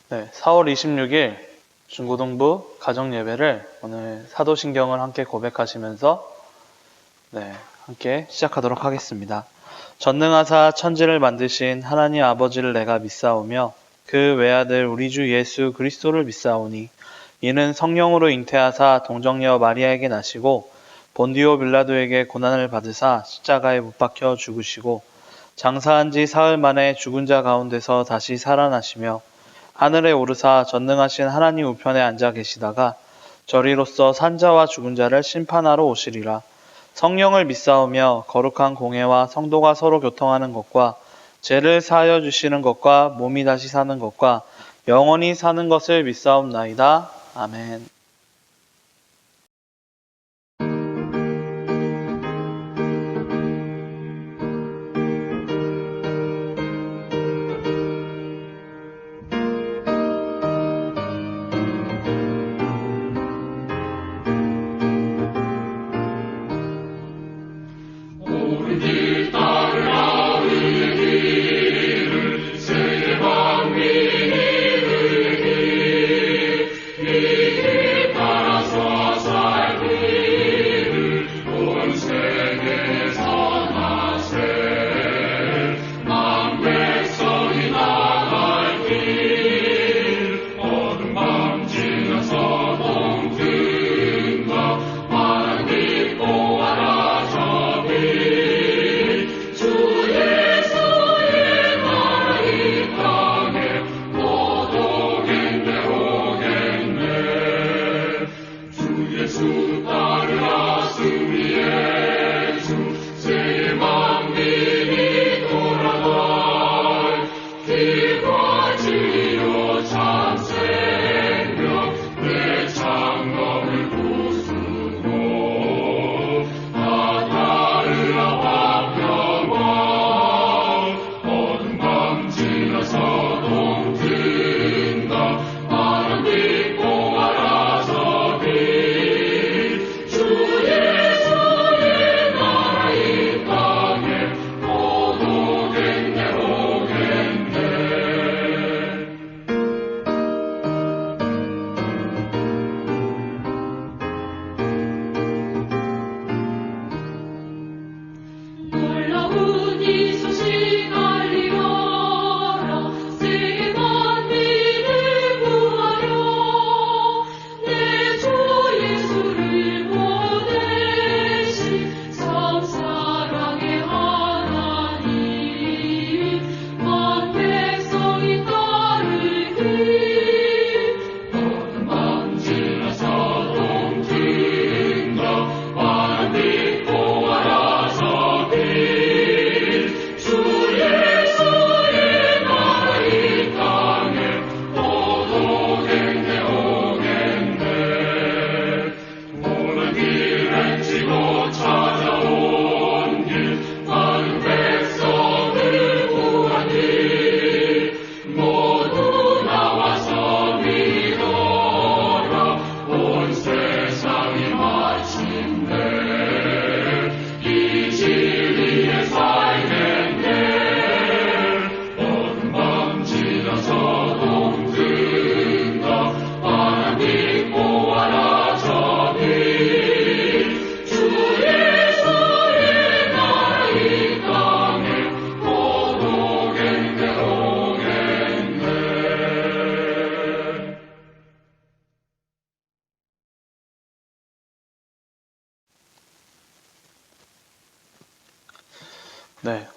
네, 4월 26일 중고등부 가정예배를 오늘 사도신경을 함께 고백하시면서 함께 시작하도록 하겠습니다. 전능하사 천지를 만드신 하나님 아버지를 내가 믿사오며 그 외아들 우리 주 예수 그리스도를 믿사오니 이는 성령으로 잉태하사 동정녀 마리아에게 나시고 본디오 빌라도에게 고난을 받으사 십자가에 못 박혀 죽으시고 장사한 지 사흘 만에 죽은 자 가운데서 다시 살아나시며 하늘에 오르사 전능하신 하나님 우편에 앉아 계시다가 저리로서 산자와 죽은 자를 심판하러 오시리라. 성령을 믿사오며 거룩한 공회와 성도가 서로 교통하는 것과 죄를 사하여 주시는 것과 몸이 다시 사는 것과 영원히 사는 것을 믿사옵나이다. 아멘.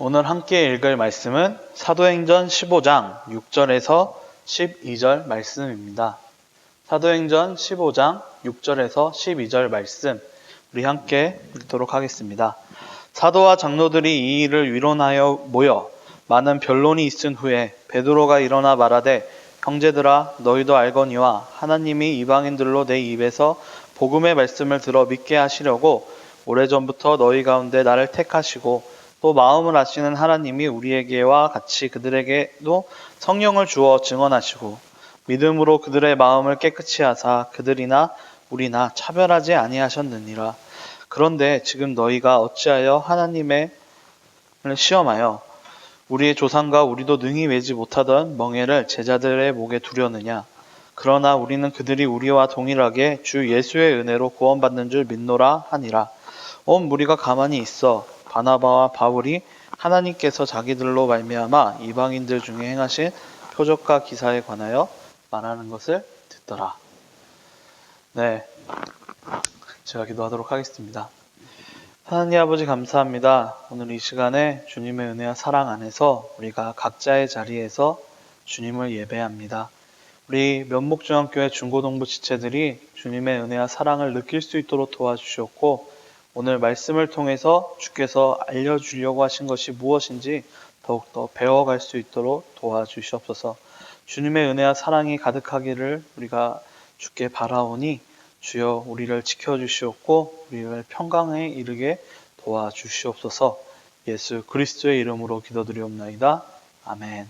오늘 함께 읽을 말씀은 사도행전 15장 6절에서 12절 말씀입니다. 사도행전 15장 6절에서 12절 말씀 우리 함께 읽도록 하겠습니다. 사도와 장로들이 이 일을 위론하여 모여 많은 변론이 있은 후에 베드로가 일어나 말하되 형제들아 너희도 알거니와 하나님이 이방인들로 내 입에서 복음의 말씀을 들어 믿게 하시려고 오래전부터 너희 가운데 나를 택하시고 또 마음을 아시는 하나님이 우리에게와 같이 그들에게도 성령을 주어 증언하시고 믿음으로 그들의 마음을 깨끗이 하사 그들이나 우리나 차별하지 아니하셨느니라. 그런데 지금 너희가 어찌하여 하나님을 시험하여 우리의 조상과 우리도 능히 매지 못하던 멍에를 제자들의 목에 두려느냐. 그러나 우리는 그들이 우리와 동일하게 주 예수의 은혜로 구원받는 줄 믿노라 하니라. 온 무리가 가만히 있어 바나바와 바울이 하나님께서 자기들로 말미암아 이방인들 중에 행하신 표적과 기사에 관하여 말하는 것을 듣더라. 네, 제가 기도하도록 하겠습니다. 하나님 아버지 감사합니다. 오늘 이 시간에 주님의 은혜와 사랑 안에서 우리가 각자의 자리에서 주님을 예배합니다. 우리 면목중앙교회 중고동부 지체들이 주님의 은혜와 사랑을 느낄 수 있도록 도와주셨고, 오늘 말씀을 통해서 주께서 알려주려고 하신 것이 무엇인지 더욱더 배워갈 수 있도록 도와주시옵소서. 주님의 은혜와 사랑이 가득하기를 우리가 주께 바라오니 주여 우리를 지켜주시옵고 우리를 평강에 이르게 도와주시옵소서. 예수 그리스도의 이름으로 기도드리옵나이다. 아멘.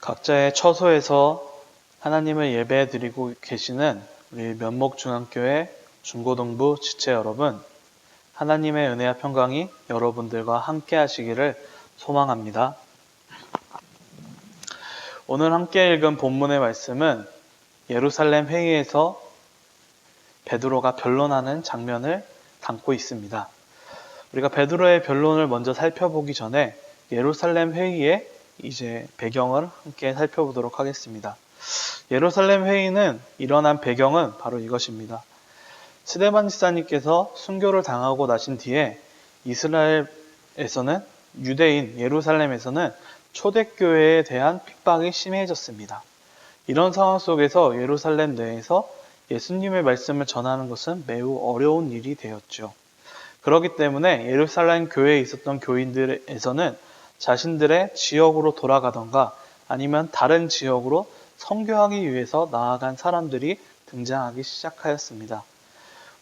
각자의 처소에서 하나님을 예배드리고 계시는 우리 면목중앙교회 중고동부 지체 여러분, 하나님의 은혜와 평강이 여러분들과 함께 하시기를 소망합니다. 오늘 함께 읽은 본문의 말씀은 예루살렘 회의에서 베드로가 변론하는 장면을 담고 있습니다. 우리가 베드로의 변론을 먼저 살펴보기 전에 예루살렘 회의의 이제 배경을 함께 살펴보도록 하겠습니다. 예루살렘 회의는 일어난 배경은 바로 이것입니다. 스데반 지사님께서 순교를 당하고 나신 뒤에 이스라엘에서는 유대인 예루살렘에서는 초대교회에 대한 핍박이 심해졌습니다. 이런 상황 속에서 예루살렘 내에서 예수님의 말씀을 전하는 것은 매우 어려운 일이 되었죠. 그렇기 때문에 예루살렘 교회에 있었던 교인들에서는 자신들의 지역으로 돌아가던가 아니면 다른 지역으로 선교하기 위해서 나아간 사람들이 등장하기 시작하였습니다.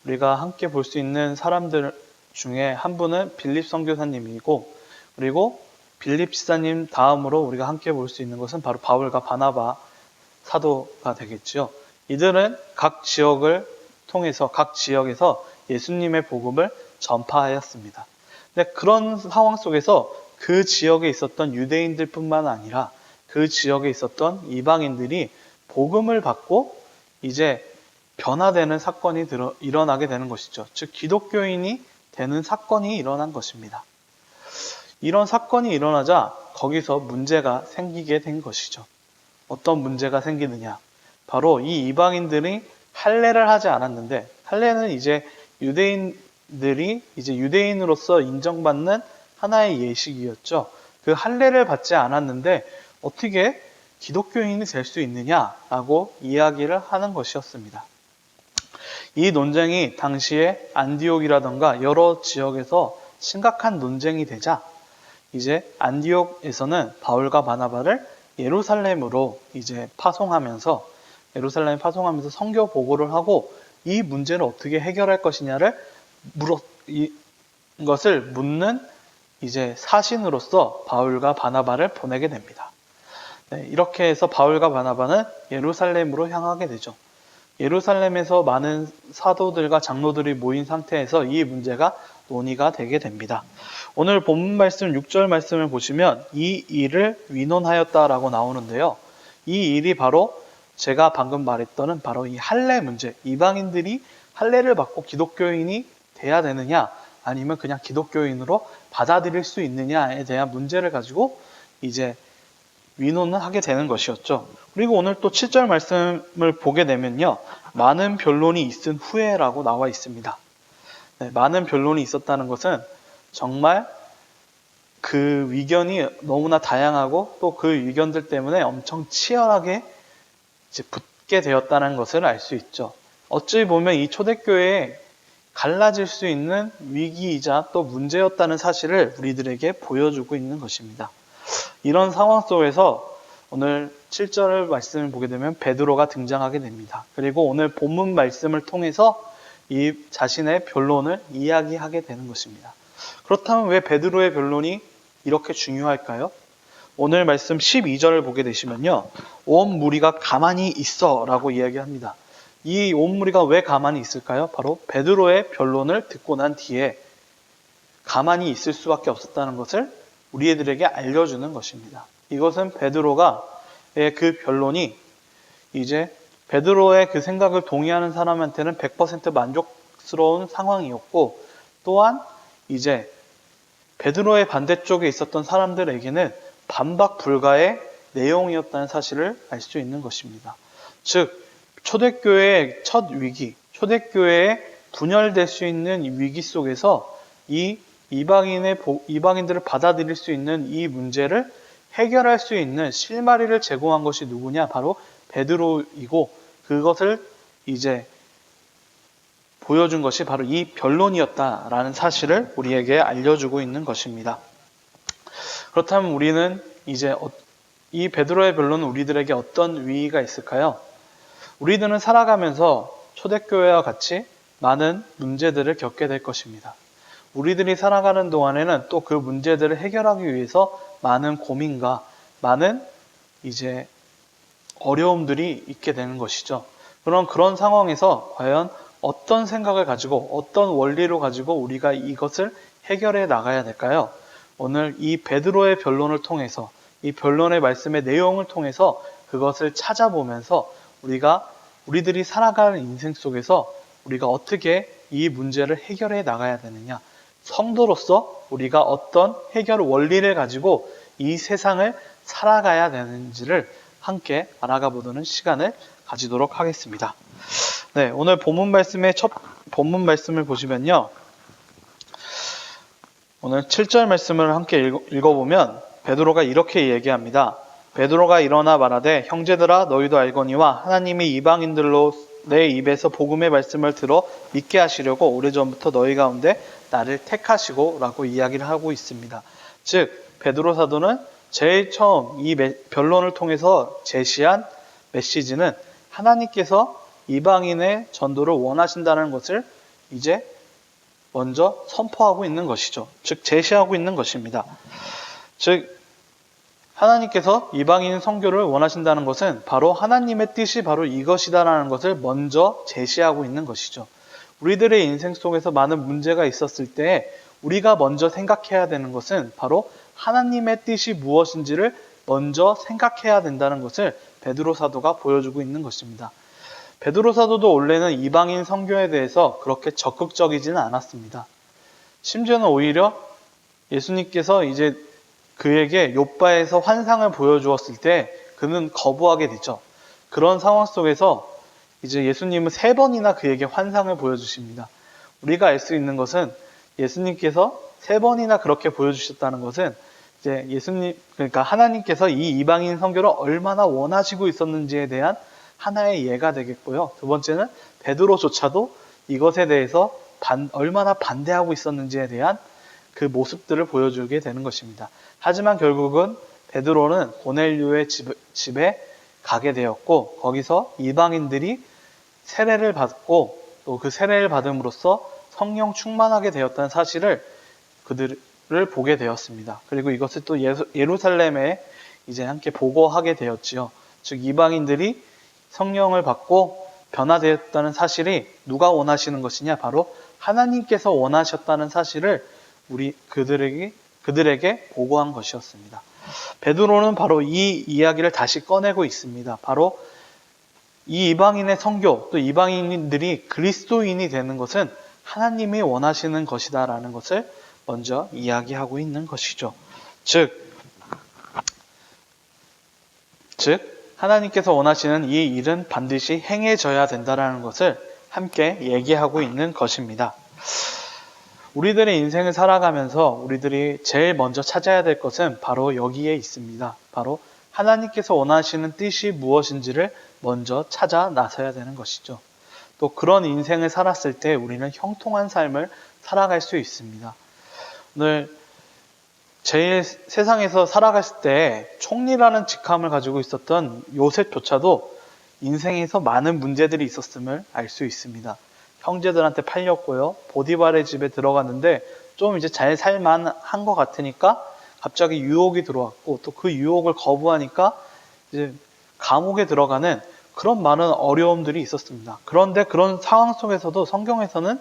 우리가 함께 볼 수 있는 사람들 중에 한 분은 빌립 선교사님이고, 그리고 빌립 지사님 다음으로 우리가 함께 볼 수 있는 것은 바로 바울과 바나바 사도가 되겠죠. 이들은 각 지역을 통해서 각 지역에서 예수님의 복음을 전파하였습니다. 근데 그런 상황 속에서 그 지역에 있었던 유대인들 뿐만 아니라 그 지역에 있었던 이방인들이 복음을 받고 이제 변화되는 사건이 일어나게 되는 것이죠. 즉 기독교인이 되는 사건이 일어난 것입니다. 이런 사건이 일어나자 거기서 문제가 생기게 된 것이죠. 어떤 문제가 생기느냐? 바로 이 이방인들이 할례를 하지 않았는데, 할례는 이제 유대인들이 이제 유대인으로서 인정받는 하나의 예식이었죠. 그 할례를 받지 않았는데 어떻게 기독교인이 될 수 있느냐라고 이야기를 하는 것이었습니다. 이 논쟁이 당시에 안디옥이라던가 여러 지역에서 심각한 논쟁이 되자 이제 안디옥에서는 바울과 바나바를 예루살렘으로 이제 파송하면서 선교 보고를 하고 이 문제를 어떻게 해결할 것이냐를 이것을 묻는 이제 사신으로서 바울과 바나바를 보내게 됩니다. 네, 이렇게 해서 바울과 바나바는 예루살렘으로 향하게 되죠. 예루살렘에서 많은 사도들과 장로들이 모인 상태에서 이 문제가 논의가 되게 됩니다. 오늘 본문 말씀 6절 말씀을 보시면 이 일을 위논하였다라고 나오는데요. 이 일이 바로 제가 방금 말했던 바로 이 할례 문제, 이방인들이 할례를 받고 기독교인이 돼야 되느냐 아니면 그냥 기독교인으로 받아들일 수 있느냐에 대한 문제를 가지고 이제 위논을 하게 되는 것이었죠. 그리고 오늘 또 7절 말씀을 보게 되면요. 많은 변론이 있은 후에라고 나와 있습니다. 네, 많은 변론이 있었다는 것은 정말 그 의견이 너무나 다양하고 또 그 의견들 때문에 엄청 치열하게 이제 붙게 되었다는 것을 알 수 있죠. 어찌 보면 이 초대교회에 갈라질 수 있는 위기이자 또 문제였다는 사실을 우리들에게 보여주고 있는 것입니다. 이런 상황 속에서 오늘 7절 말씀을 보게 되면 베드로가 등장하게 됩니다. 그리고 오늘 본문 말씀을 통해서 이 자신의 변론을 이야기하게 되는 것입니다. 그렇다면 왜 베드로의 변론이 이렇게 중요할까요? 오늘 말씀 12절을 보게 되시면요. 온 무리가 가만히 있어 라고 이야기합니다. 이 온 무리가 왜 가만히 있을까요? 바로 베드로의 변론을 듣고 난 뒤에 가만히 있을 수밖에 없었다는 것을 우리들에게 알려주는 것입니다. 이것은 베드로의 그 변론이 이제 베드로의 그 생각을 동의하는 사람한테는 100% 만족스러운 상황이었고, 또한 이제 베드로의 반대쪽에 있었던 사람들에게는 반박 불가의 내용이었다는 사실을 알 수 있는 것입니다. 즉, 초대교회의 첫 위기, 초대교회에 분열될 수 있는 이 위기 속에서 이 이방인들을 받아들일 수 있는 이 문제를 해결할 수 있는 실마리를 제공한 것이 누구냐? 바로 베드로이고, 그것을 이제 보여준 것이 바로 이 변론이었다라는 사실을 우리에게 알려주고 있는 것입니다. 그렇다면 우리는 이제 이 베드로의 변론은 우리들에게 어떤 의의가 있을까요? 우리들은 살아가면서 초대교회와 같이 많은 문제들을 겪게 될 것입니다. 우리들이 살아가는 동안에는 또 그 문제들을 해결하기 위해서 많은 고민과 많은 이제 어려움들이 있게 되는 것이죠. 그런 상황에서 과연 어떤 생각을 가지고 어떤 원리로 가지고 우리가 이것을 해결해 나가야 될까요? 오늘 이 베드로의 변론을 통해서, 이 변론의 말씀의 내용을 통해서 그것을 찾아보면서 우리들이 살아가는 인생 속에서 우리가 어떻게 이 문제를 해결해 나가야 되느냐, 성도로서 우리가 어떤 해결 원리를 가지고 이 세상을 살아가야 되는지를 함께 알아가 보는 시간을 가지도록 하겠습니다. 네, 오늘 본문 말씀을 보시면요. 오늘 7절 말씀을 함께 읽어보면 베드로가 이렇게 얘기합니다. 베드로가 일어나 말하되 형제들아 너희도 알거니와 하나님이 이방인들로 내 입에서 복음의 말씀을 들어 믿게 하시려고 오래전부터 너희 가운데 나를 택하시고 라고 이야기를 하고 있습니다. 즉 베드로 사도는 제일 처음 이 변론을 통해서 제시한 메시지는 하나님께서 이방인의 전도를 원하신다는 것을 이제 먼저 선포하고 있는 것이죠. 즉 제시하고 있는 것입니다. 즉 하나님께서 이방인 선교를 원하신다는 것은 바로 하나님의 뜻이 바로 이것이다라는 것을 먼저 제시하고 있는 것이죠. 우리들의 인생 속에서 많은 문제가 있었을 때 우리가 먼저 생각해야 되는 것은 바로 하나님의 뜻이 무엇인지를 먼저 생각해야 된다는 것을 베드로 사도가 보여주고 있는 것입니다. 베드로 사도도 원래는 이방인 선교에 대해서 그렇게 적극적이지는 않았습니다. 심지어는 오히려 예수님께서 이제 그에게 욥바에서 환상을 보여주었을 때 그는 거부하게 되죠. 그런 상황 속에서 이제 예수님은 3번이나 그에게 환상을 보여주십니다. 우리가 알 수 있는 것은 예수님께서 3번이나 그렇게 보여주셨다는 것은 이제 그러니까 하나님께서 이 이방인 선교를 얼마나 원하시고 있었는지에 대한 하나의 예가 되겠고요. 두 번째는 베드로조차도 이것에 대해서 얼마나 반대하고 있었는지에 대한 그 모습들을 보여주게 되는 것입니다. 하지만 결국은 베드로는 고넬료의 집에 가게 되었고 거기서 이방인들이 세례를 받고 또 그 세례를 받음으로써 성령 충만하게 되었다는 사실을 그들을 보게 되었습니다. 그리고 이것을 또 예루살렘에 이제 함께 보고하게 되었지요. 즉 이방인들이 성령을 받고 변화되었다는 사실이 누가 원하시는 것이냐? 바로 하나님께서 원하셨다는 사실을 그들에게 보고한 것이었습니다. 베드로는 바로 이 이야기를 다시 꺼내고 있습니다. 바로 이 이방인의 선교, 또 이방인들이 그리스도인이 되는 것은 하나님이 원하시는 것이다라는 것을 먼저 이야기하고 있는 것이죠. 즉 하나님께서 원하시는 이 일은 반드시 행해져야 된다라는 것을 함께 얘기하고 있는 것입니다. 우리들의 인생을 살아가면서 우리들이 제일 먼저 찾아야 될 것은 바로 여기에 있습니다. 바로 하나님께서 원하시는 뜻이 무엇인지를 먼저 찾아 나서야 되는 것이죠. 또 그런 인생을 살았을 때 우리는 형통한 삶을 살아갈 수 있습니다. 오늘 제일 세상에서 살아갔을 때 총리라는 직함을 가지고 있었던 요셉조차도 인생에서 많은 문제들이 있었음을 알 수 있습니다. 형제들한테 팔렸고요. 보디발의 집에 들어갔는데 좀 이제 잘 살만한 것 같으니까 갑자기 유혹이 들어왔고 또 그 유혹을 거부하니까 이제 감옥에 들어가는 그런 많은 어려움들이 있었습니다. 그런데 그런 상황 속에서도 성경에서는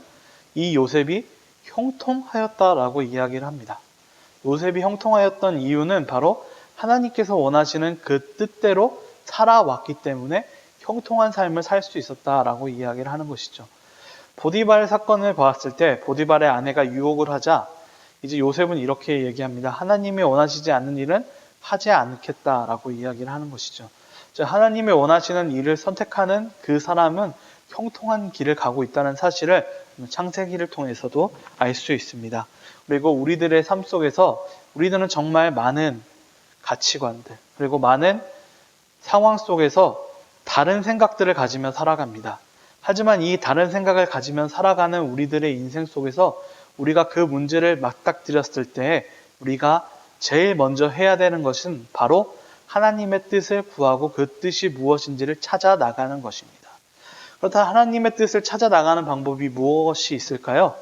이 요셉이 형통하였다라고 이야기를 합니다. 요셉이 형통하였던 이유는 바로 하나님께서 원하시는 그 뜻대로 살아왔기 때문에 형통한 삶을 살 수 있었다라고 이야기를 하는 것이죠. 보디발 사건을 봤을 때 보디발의 아내가 유혹을 하자 이제 요셉은 이렇게 얘기합니다. 하나님이 원하시지 않는 일은 하지 않겠다라고 이야기를 하는 것이죠. 즉 하나님이 원하시는 일을 선택하는 그 사람은 형통한 길을 가고 있다는 사실을 창세기를 통해서도 알 수 있습니다. 그리고 우리들의 삶 속에서 우리들은 정말 많은 가치관들 그리고 많은 상황 속에서 다른 생각들을 가지며 살아갑니다. 하지만 이 다른 생각을 가지며 살아가는 우리들의 인생 속에서 우리가 그 문제를 맞닥뜨렸을 때 우리가 제일 먼저 해야 되는 것은 바로 하나님의 뜻을 구하고 그 뜻이 무엇인지를 찾아 나가는 것입니다. 그렇다면 하나님의 뜻을 찾아 나가는 방법이 무엇이 있을까요?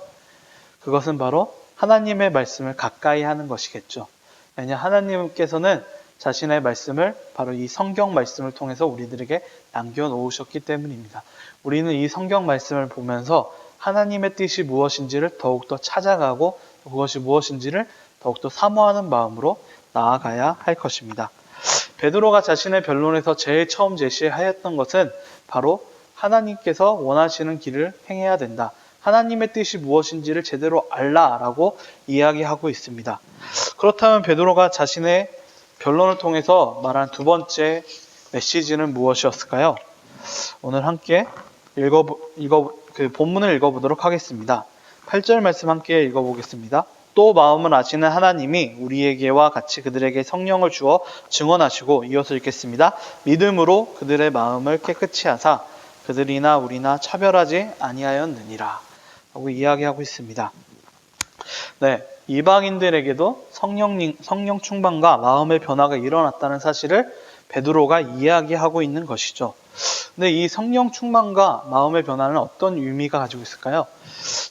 그것은 바로 하나님의 말씀을 가까이 하는 것이겠죠. 왜냐 하나님께서는 자신의 말씀을 바로 이 성경 말씀을 통해서 우리들에게 남겨놓으셨기 때문입니다. 우리는 이 성경 말씀을 보면서 하나님의 뜻이 무엇인지를 더욱더 찾아가고 그것이 무엇인지를 더욱더 사모하는 마음으로 나아가야 할 것입니다. 베드로가 자신의 변론에서 제일 처음 제시하였던 것은 바로 하나님께서 원하시는 길을 행해야 된다. 하나님의 뜻이 무엇인지를 제대로 알라라고 이야기하고 있습니다. 그렇다면 베드로가 자신의 변론을 통해서 말한 두 번째 메시지는 무엇이었을까요? 오늘 함께 본문을 읽어보도록 하겠습니다. 8절 말씀 함께 읽어보겠습니다. 또 마음을 아시는 하나님이 우리에게와 같이 그들에게 성령을 주어 증언하시고 이어서 읽겠습니다. 믿음으로 그들의 마음을 깨끗이 하사 그들이나 우리나 차별하지 아니하였느니라 라고 이야기하고 있습니다. 네, 이방인들에게도 성령 충만과 마음의 변화가 일어났다는 사실을 베드로가 이야기하고 있는 것이죠. 근데 이 성령 충만과 마음의 변화는 어떤 의미가 가지고 있을까요?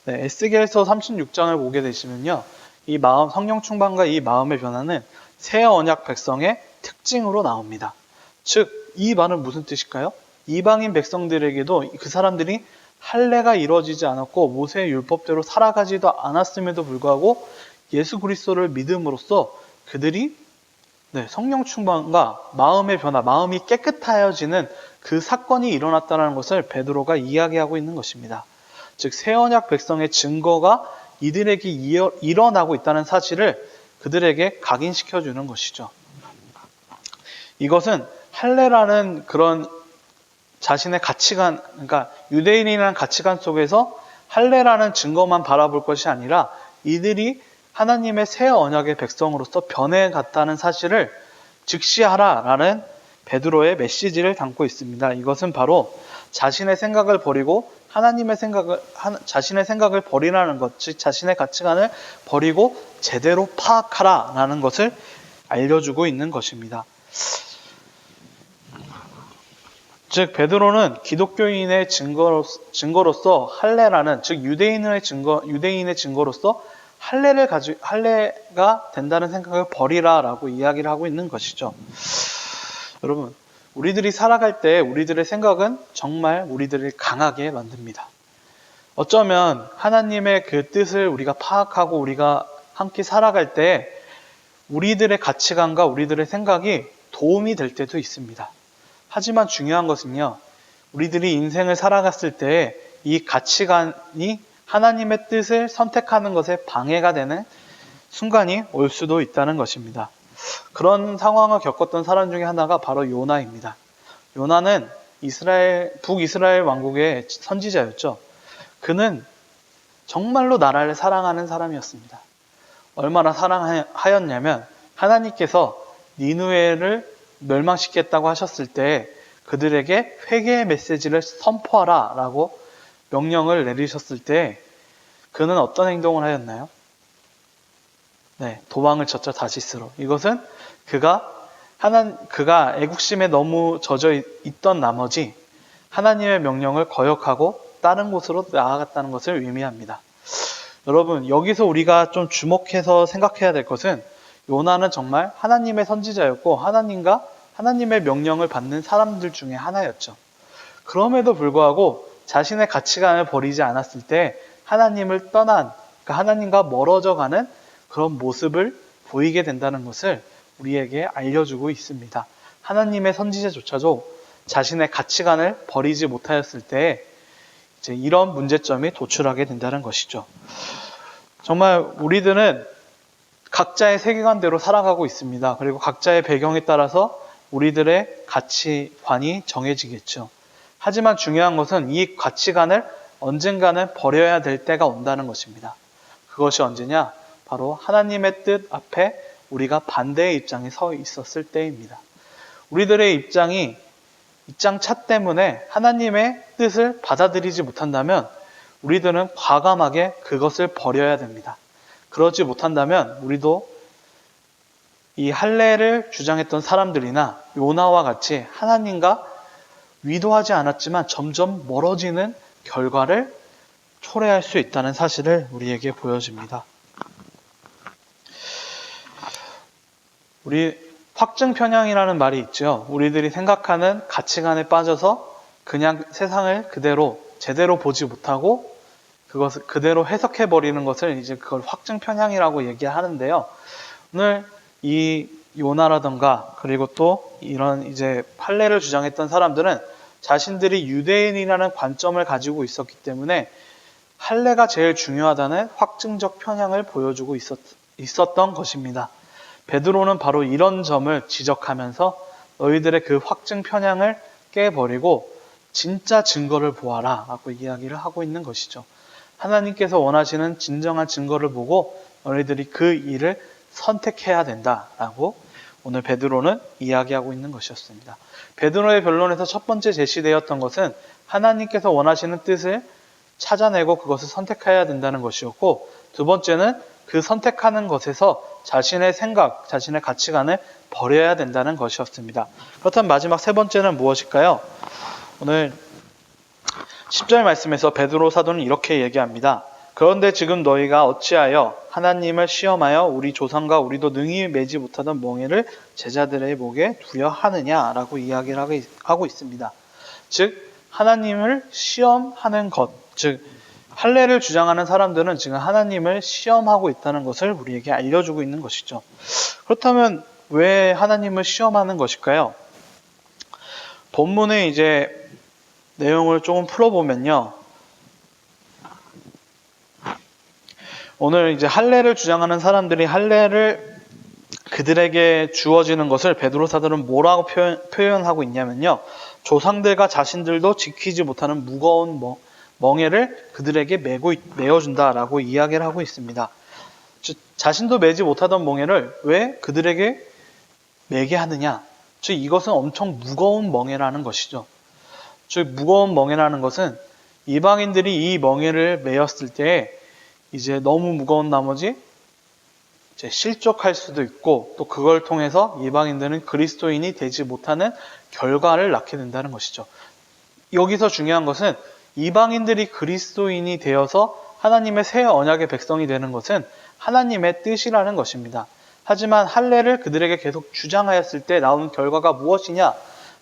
네, 에스겔서 36장을 보게 되시면요. 이 성령 충만과 이 마음의 변화는 새 언약 백성의 특징으로 나옵니다. 즉, 이 말은 무슨 뜻일까요? 이방인 백성들에게도 그 사람들이 할례가 이루어지지 않았고 모세의 율법대로 살아가지도 않았음에도 불구하고 예수 그리스도를 믿음으로써 그들이 성령 충만과 마음의 변화, 마음이 깨끗하여지는 그 사건이 일어났다는 것을 베드로가 이야기하고 있는 것입니다. 즉 새 언약 백성의 증거가 이들에게 일어나고 있다는 사실을 그들에게 각인시켜 주는 것이죠. 이것은 할례라는 그런 자신의 가치관, 그러니까 유대인이라는 가치관 속에서 할례라는 증거만 바라볼 것이 아니라 이들이 하나님의 새 언약의 백성으로서 변해갔다는 사실을 직시하라라는 베드로의 메시지를 담고 있습니다. 이것은 바로 자신의 생각을 버리고 자신의 생각을 버리라는 것, 즉 자신의 가치관을 버리고 제대로 파악하라라는 것을 알려주고 있는 것입니다. 즉 베드로는 기독교인의 증거로서 할례라는, 즉 유대인의 증거로서 할례가 된다는 생각을 버리라라고 이야기를 하고 있는 것이죠. 여러분, 우리들이 살아갈 때 우리들의 생각은 정말 우리들을 강하게 만듭니다. 어쩌면 하나님의 그 뜻을 우리가 파악하고 우리가 함께 살아갈 때 우리들의 가치관과 우리들의 생각이 도움이 될 때도 있습니다. 하지만 중요한 것은요, 우리들이 인생을 살아갔을 때 이 가치관이 하나님의 뜻을 선택하는 것에 방해가 되는 순간이 올 수도 있다는 것입니다. 그런 상황을 겪었던 사람 중에 하나가 바로 요나입니다. 요나는 북이스라엘 왕국의 선지자였죠. 그는 정말로 나라를 사랑하는 사람이었습니다. 얼마나 사랑하였냐면 하나님께서 니느웨를 멸망시키겠다고 하셨을 때 그들에게 회개의 메시지를 선포하라 라고 명령을 내리셨을 때 그는 어떤 행동을 하였나요? 도망을 쳤죠. 다시스로. 이것은 그가 애국심에 너무 젖어 있던 나머지 하나님의 명령을 거역하고 다른 곳으로 나아갔다는 것을 의미합니다. 여러분, 여기서 우리가 좀 주목해서 생각해야 될 것은 요나는 정말 하나님의 선지자였고 하나님의 명령을 받는 사람들 중에 하나였죠. 그럼에도 불구하고 자신의 가치관을 버리지 않았을 때 하나님을 떠난, 그러니까 하나님과 멀어져 가는 그런 모습을 보이게 된다는 것을 우리에게 알려주고 있습니다. 하나님의 선지자조차도 자신의 가치관을 버리지 못하였을 때 이제 이런 문제점이 도출하게 된다는 것이죠. 정말 우리들은 각자의 세계관대로 살아가고 있습니다. 그리고 각자의 배경에 따라서 우리들의 가치관이 정해지겠죠. 하지만 중요한 것은 이 가치관을 언젠가는 버려야 될 때가 온다는 것입니다. 그것이 언제냐? 바로 하나님의 뜻 앞에 우리가 반대의 입장에 서 있었을 때입니다. 우리들의 입장 차 때문에 하나님의 뜻을 받아들이지 못한다면 우리들은 과감하게 그것을 버려야 됩니다. 그러지 못한다면 우리도 이 할례를 주장했던 사람들이나 요나와 같이 하나님과 위도하지 않았지만 점점 멀어지는 결과를 초래할 수 있다는 사실을 우리에게 보여줍니다. 우리 확증 편향이라는 말이 있죠. 우리들이 생각하는 가치관에 빠져서 그냥 세상을 제대로 보지 못하고 그것을 그대로 해석해버리는 것을 이제 그걸 확증 편향이라고 얘기하는데요. 오늘 이 요나라던가 그리고 또 이런 이제 할례를 주장했던 사람들은 자신들이 유대인이라는 관점을 가지고 있었기 때문에 할례가 제일 중요하다는 확증적 편향을 보여주고 있었던 것입니다. 베드로는 바로 이런 점을 지적하면서 너희들의 그 확증 편향을 깨버리고 진짜 증거를 보아라 라고 이야기를 하고 있는 것이죠. 하나님께서 원하시는 진정한 증거를 보고 너희들이 그 일을 선택해야 된다라고 오늘 베드로는 이야기하고 있는 것이었습니다. 베드로의 변론에서 첫 번째 제시되었던 것은 하나님께서 원하시는 뜻을 찾아내고 그것을 선택해야 된다는 것이었고, 두 번째는 그 선택하는 것에서 자신의 생각, 자신의 가치관을 버려야 된다는 것이었습니다. 그렇다면 마지막 세 번째는 무엇일까요? 오늘 10절 말씀에서 베드로 사도는 이렇게 얘기합니다. 그런데 지금 너희가 어찌하여 하나님을 시험하여 우리 조상과 우리도 능히 매지 못하던 멍에를 제자들의 목에 두려 하느냐라고 이야기를 하고 있습니다. 즉 하나님을 시험하는 것, 즉 할례를 주장하는 사람들은 지금 하나님을 시험하고 있다는 것을 우리에게 알려주고 있는 것이죠. 그렇다면 왜 하나님을 시험하는 것일까요? 본문의 이제 내용을 조금 풀어보면요. 오늘 이제 할례를 주장하는 사람들이 할례를 그들에게 주어지는 것을 베드로 사도는 뭐라고 표현하고 있냐면요. 조상들과 자신들도 지키지 못하는 무거운 멍에를 그들에게 메어준다라고 이야기를 하고 있습니다. 즉 자신도 매지 못하던 멍에를 왜 그들에게 매게 하느냐? 즉 이것은 엄청 무거운 멍에라는 것이죠. 즉 무거운 멍에라는 것은 이방인들이 이 멍에를 메었을 때 이제 너무 무거운 나머지 이제 실족할 수도 있고 또 그걸 통해서 이방인들은 그리스도인이 되지 못하는 결과를 낳게 된다는 것이죠. 여기서 중요한 것은 이방인들이 그리스도인이 되어서 하나님의 새 언약의 백성이 되는 것은 하나님의 뜻이라는 것입니다. 하지만 할례를 그들에게 계속 주장하였을 때 나오는 결과가 무엇이냐?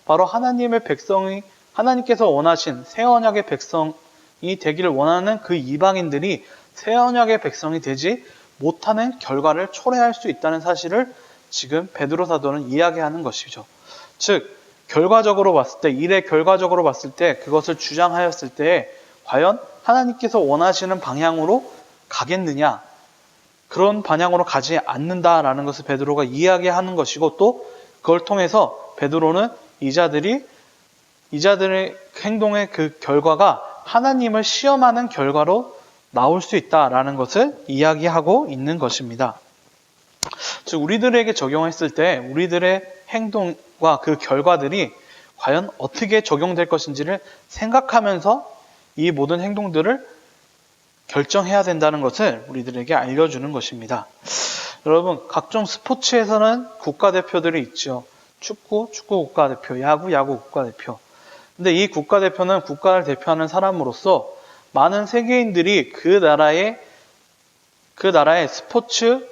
바로 하나님께서 원하신 새 언약의 백성이 되기를 원하는 그 이방인들이 새 언약의 백성이 되지 못하는 결과를 초래할 수 있다는 사실을 지금 베드로 사도는 이야기하는 것이죠. 즉 결과적으로 봤을 때, 일의 결과적으로 봤을 때 그것을 주장하였을 때 과연 하나님께서 원하시는 방향으로 가겠느냐? 그런 방향으로 가지 않는다라는 것을 베드로가 이야기하는 것이고 또 그걸 통해서 베드로는 이자들의 행동의 그 결과가 하나님을 시험하는 결과로 나올 수 있다라는 것을 이야기하고 있는 것입니다. 즉 우리들에게 적용했을 때 우리들의 행동과 그 결과들이 과연 어떻게 적용될 것인지를 생각하면서 이 모든 행동들을 결정해야 된다는 것을 우리들에게 알려주는 것입니다. 여러분 각종 스포츠에서는 국가대표들이 있죠. 축구 국가대표, 야구 국가대표. 근데 이 국가대표는 국가를 대표하는 사람으로서 많은 세계인들이 그 나라의 스포츠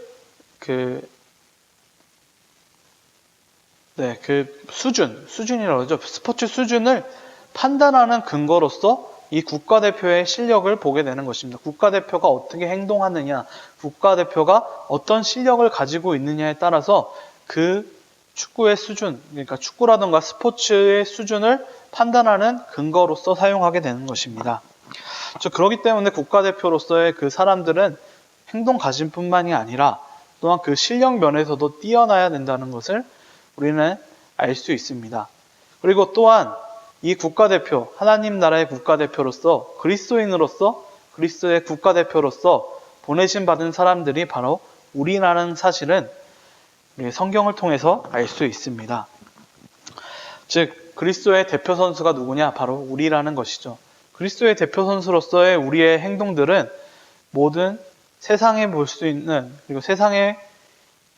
수준이라고 하죠. 스포츠 수준을 판단하는 근거로서 이 국가대표의 실력을 보게 되는 것입니다. 국가대표가 어떻게 행동하느냐, 국가대표가 어떤 실력을 가지고 있느냐에 따라서 그 축구의 수준, 그러니까 축구라든가 스포츠의 수준을 판단하는 근거로서 사용하게 되는 것입니다. 그렇기 때문에 국가대표로서의 그 사람들은 행동 가짐뿐만이 아니라 또한 그 실력 면에서도 뛰어나야 된다는 것을 우리는 알 수 있습니다. 그리고 또한 이 국가대표, 하나님 나라의 국가대표로서 그리스도인으로서 그리스도의 국가대표로서 보내심 받은 사람들이 바로 우리라는 사실은 우리 성경을 통해서 알 수 있습니다. 즉 그리스도의 대표 선수가 누구냐? 바로 우리라는 것이죠. 그리스도의 대표 선수로서의 우리의 행동들은 모든 세상에 볼 수 있는, 그리고 세상의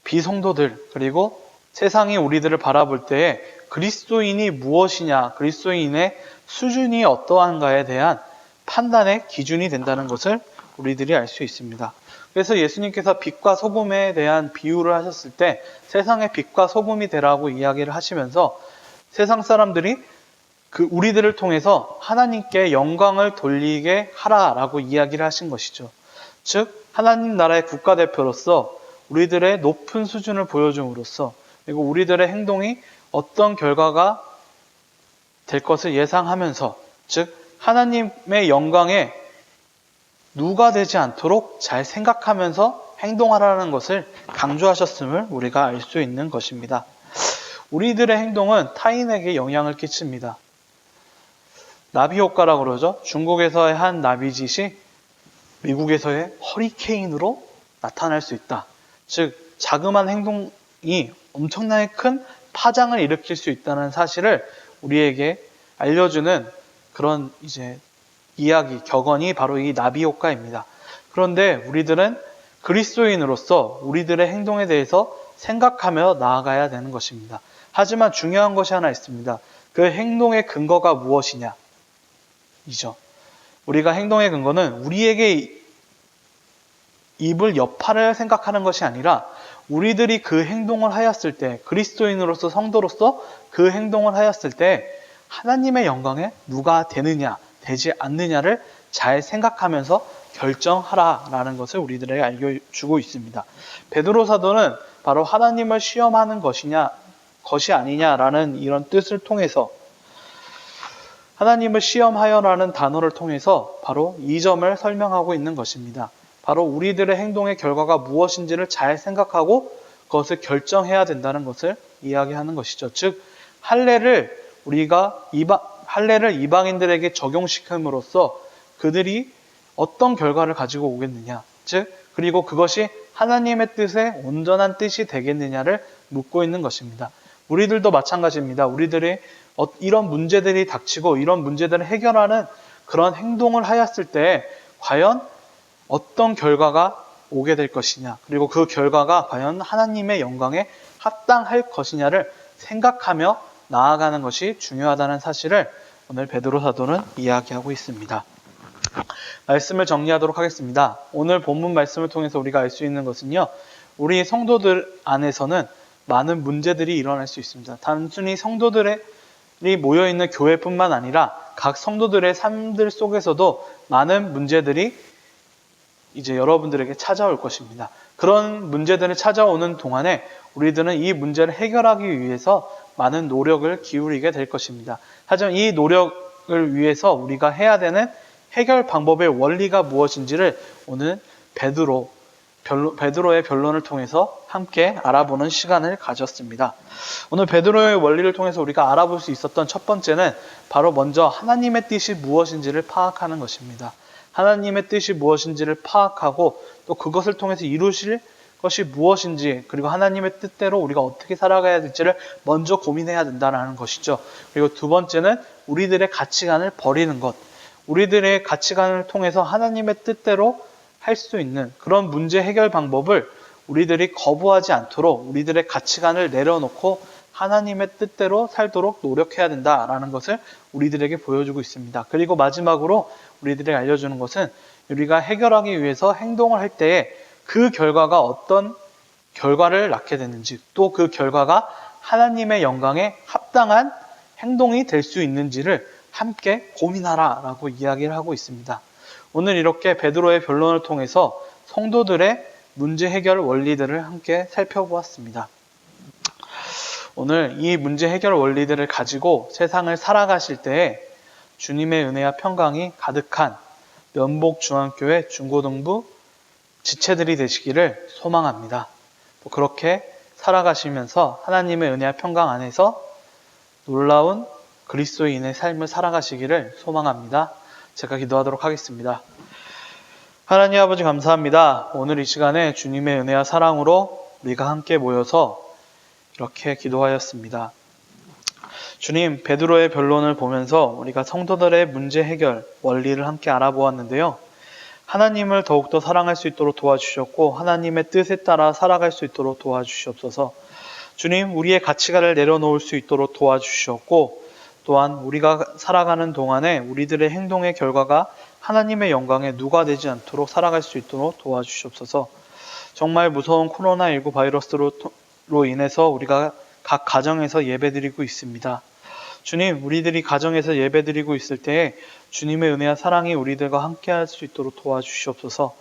비성도들, 그리고 세상이 우리들을 바라볼 때에 그리스도인이 무엇이냐, 그리스도인의 수준이 어떠한가에 대한 판단의 기준이 된다는 것을 우리들이 알 수 있습니다. 그래서 예수님께서 빛과 소금에 대한 비유를 하셨을 때 세상의 빛과 소금이 되라고 이야기를 하시면서 세상 사람들이 그 우리들을 통해서 하나님께 영광을 돌리게 하라라고 이야기를 하신 것이죠. 즉 하나님 나라의 국가대표로서 우리들의 높은 수준을 보여줌으로써, 그리고 우리들의 행동이 어떤 결과가 될 것을 예상하면서, 즉 하나님의 영광에 누가 되지 않도록 잘 생각하면서 행동하라는 것을 강조하셨음을 우리가 알 수 있는 것입니다. 우리들의 행동은 타인에게 영향을 끼칩니다. 나비 효과라고 그러죠. 중국에서의 한 나비짓이 미국에서의 허리케인으로 나타날 수 있다. 즉 자그마한 행동이 엄청나게 큰 파장을 일으킬 수 있다는 사실을 우리에게 알려주는 그런 이야기, 격언이 바로 이 나비 효과입니다. 그런데 우리들은 그리스도인으로서 우리들의 행동에 대해서 생각하며 나아가야 되는 것입니다. 하지만 중요한 것이 하나 있습니다. 그 행동의 근거가 무엇이냐? 이죠. 우리가 행동의 근거는 우리에게 입을 여파를 생각하는 것이 아니라 우리들이 그 행동을 하였을 때, 그리스도인으로서 성도로서 그 행동을 하였을 때 하나님의 영광에 누가 되느냐, 되지 않느냐를 잘 생각하면서 결정하라라는 것을 우리들에게 알려주고 있습니다. 베드로 사도는 바로 하나님을 시험하는 것이 아니냐라는 이런 뜻을 통해서, 하나님을 시험하여라는 단어를 통해서 바로 이 점을 설명하고 있는 것입니다. 바로 우리들의 행동의 결과가 무엇인지를 잘 생각하고 그것을 결정해야 된다는 것을 이야기하는 것이죠. 즉 할례를 이방인들에게 적용시킴으로써 그들이 어떤 결과를 가지고 오겠느냐, 즉 그리고 그것이 하나님의 뜻에 온전한 뜻이 되겠느냐를 묻고 있는 것입니다. 우리들도 마찬가지입니다. 우리들이 이런 문제들이 닥치고 이런 문제들을 해결하는 그런 행동을 하였을 때 과연 어떤 결과가 오게 될 것이냐, 그리고 그 결과가 과연 하나님의 영광에 합당할 것이냐를 생각하며 나아가는 것이 중요하다는 사실을 오늘 베드로 사도는 이야기하고 있습니다. 말씀을 정리하도록 하겠습니다. 오늘 본문 말씀을 통해서 우리가 알 수 있는 것은요, 우리 성도들 안에서는 많은 문제들이 일어날 수 있습니다. 단순히 성도들이 모여있는 교회뿐만 아니라 각 성도들의 삶들 속에서도 많은 문제들이 이제 여러분들에게 찾아올 것입니다. 그런 문제들이 찾아오는 동안에 우리들은 이 문제를 해결하기 위해서 많은 노력을 기울이게 될 것입니다. 하지만 이 노력을 위해서 우리가 해야 되는 해결 방법의 원리가 무엇인지를 오늘 베드로의 변론을 통해서 함께 알아보는 시간을 가졌습니다. 오늘 베드로의 원리를 통해서 우리가 알아볼 수 있었던 첫 번째는 바로 먼저 하나님의 뜻이 무엇인지를 파악하는 것입니다. 하나님의 뜻이 무엇인지를 파악하고 또 그것을 통해서 이루실 것이 무엇인지, 그리고 하나님의 뜻대로 우리가 어떻게 살아가야 될지를 먼저 고민해야 된다는 것이죠. 그리고 두 번째는 우리들의 가치관을 버리는 것. 우리들의 가치관을 통해서 하나님의 뜻대로 할 수 있는 그런 문제 해결 방법을 우리들이 거부하지 않도록 우리들의 가치관을 내려놓고 하나님의 뜻대로 살도록 노력해야 된다라는 것을 우리들에게 보여주고 있습니다. 그리고 마지막으로 우리들에게 알려주는 것은 우리가 해결하기 위해서 행동을 할 때에 그 결과가 어떤 결과를 낳게 되는지, 또 그 결과가 하나님의 영광에 합당한 행동이 될 수 있는지를 함께 고민하라 라고 이야기를 하고 있습니다. 오늘 이렇게 베드로의 변론을 통해서 성도들의 문제 해결 원리들을 함께 살펴보았습니다. 오늘 이 문제 해결 원리들을 가지고 세상을 살아가실 때에 주님의 은혜와 평강이 가득한 면복중앙교회 중고등부 지체들이 되시기를 소망합니다. 그렇게 살아가시면서 하나님의 은혜와 평강 안에서 놀라운 그리스도인의 삶을 살아가시기를 소망합니다. 제가 기도하도록 하겠습니다. 하나님 아버지 감사합니다. 오늘 이 시간에 주님의 은혜와 사랑으로 우리가 함께 모여서 이렇게 기도하였습니다. 주님, 베드로의 변론을 보면서 우리가 성도들의 문제 해결 원리를 함께 알아보았는데요. 하나님을 더욱더 사랑할 수 있도록 도와주셨고 하나님의 뜻에 따라 살아갈 수 있도록 도와주시옵소서. 주님, 우리의 가치관을 내려놓을 수 있도록 도와주시었고 또한 우리가 살아가는 동안에 우리들의 행동의 결과가 하나님의 영광에 누가 되지 않도록 살아갈 수 있도록 도와주시옵소서. 정말 무서운 코로나19 바이러스로 인해서 우리가 각 가정에서 예배드리고 있습니다. 주님, 우리들이 가정에서 예배드리고 있을 때에 주님의 은혜와 사랑이 우리들과 함께 할 수 있도록 도와주시옵소서.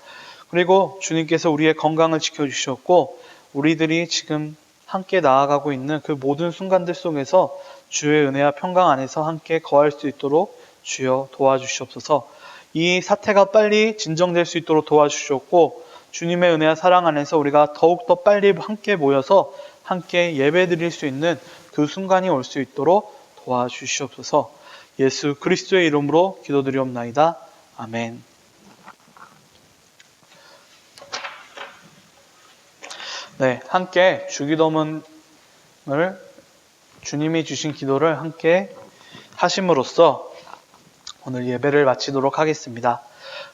그리고 주님께서 우리의 건강을 지켜주셨고 우리들이 지금 함께 나아가고 있는 그 모든 순간들 속에서 주의 은혜와 평강 안에서 함께 거할 수 있도록 주여 도와주시옵소서. 이 사태가 빨리 진정될 수 있도록 도와주셨고 주님의 은혜와 사랑 안에서 우리가 더욱더 빨리 함께 모여서 함께 예배드릴 수 있는 그 순간이 올 수 있도록 도와주시옵소서. 예수 그리스도의 이름으로 기도드리옵나이다. 아멘. 네, 함께 주기도문을 주님이 주신 기도를 함께 하심으로써 오늘 예배를 마치도록 하겠습니다.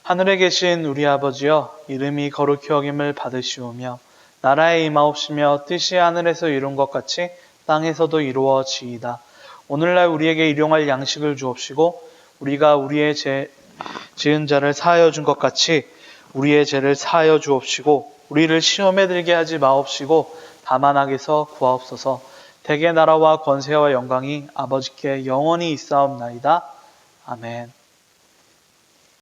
하늘에 계신 우리 아버지여, 이름이 거룩히 여김을 받으시오며 나라에 임하옵시며 뜻이 하늘에서 이룬 것 같이 땅에서도 이루어지이다. 오늘날 우리에게 일용할 양식을 주옵시고 우리가 우리의 지은 자를 사하여 준 것 같이 우리의 죄를 사하여 주옵시고 우리를 시험에 들게 하지 마옵시고 다만 악에서 구하옵소서. 대개 나라와 권세와 영광이 아버지께 영원히 있사옵나이다. 아멘.